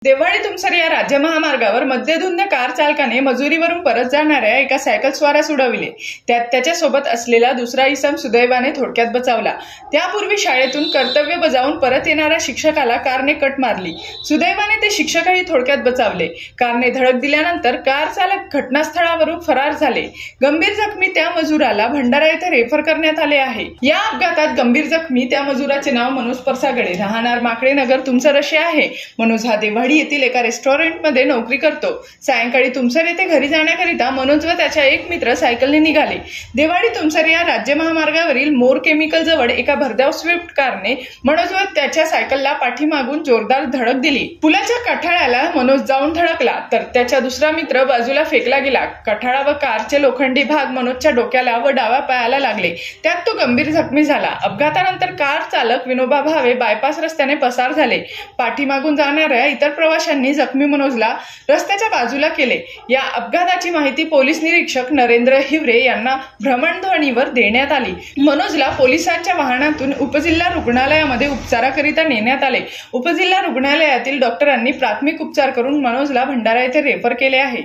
देवळी तुमसर या राज्य महामार्गावर मद्यधुंद कार चालकाने मजुरीवरून परत जाणाऱ्या एका सायकल स्वारास उडविले। त्यात त्याच्यासोबत असलेला दुसरा इसम सुदैवाने थोडक्यात बचावला। त्यापूर्वी शाळेतून कर्तव्य बजावून परत येणाऱ्या शिक्षकाला कारने कट मारली। सुदैवाने ते शिक्षकही थोडक्यात बचावले। कारने धडक दिल्यानंतर कार चालक घटनास्थळावरून फरार झाले। गंभीर जखमी त्या मजुराला भंडारा येथे रेफर करण्यात आले आहे। या अपघातात गंभीर जखमी त्या मजुराचे नाव मनोज परसागडे, राहणार माकडे नगर, तुमसर असे आहे। मनोज हा देवळी येथील एका रेस्टॉरंटमध्ये नोकरी करतो। सायंकाळी तुमसर येथे घरी जाण्याकरिता मनोज व त्याचा एक मित्र सायकलने निघाले। देवळी तुमसर या राज्य महामार्गावरील मोर केमिकल जवळ एका भरधाव स्विफ्ट कारने मनोज व त्याच्या सायकलला पाठीमागून जोरदार धडक दिली। पुलाच्या कठाळ्याला मनोज जाऊन धडकला तर त्याचा दुसरा मित्र बाजूला फेकला गेला। कठाळा व कारचे लोखंडी भाग मनोजच्या डोक्याला व डाव्या पायाला लागले। त्यात तो गंभीर जखमी झाला। अपघातानंतर कार चालक विनोबा भावे बायपास रस्त्याने पसार झाले। पाठीमागून जाणाऱ्या इतर प्रवाशांनी जखमी मनोजला रस्त्याच्या बाजूला केले। या अपघाताची माहिती पोलीस निरीक्षक नरेंद्र हिवरे यांना भ्रमणध्वनीवर देण्यात आली। मनोजला पोलिसांच्या वाहनातून उपजिल्हा रुग्णालयामध्ये उपचाराकरिता नेण्यात आले। उपजिल्हा रुग्णालयातील डॉक्टरांनी प्राथमिक उपचार करून मनोजला भंडारा येथे रेफर केले आहे।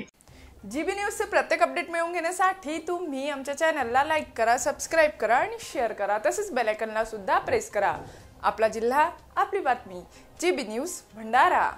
जीबी न्यूजचे प्रत्येक अपडेट मिळवून घेण्यासाठी तुम्ही आमच्या चॅनलला लाईक करा, सबस्क्राईब करा आणि शेअर करा। तसेच बेल आयकॉनला सुद्धा प्रेस करा। आपला जिल्हा, आपली बातमी, जीबी न्यूज भंडारा।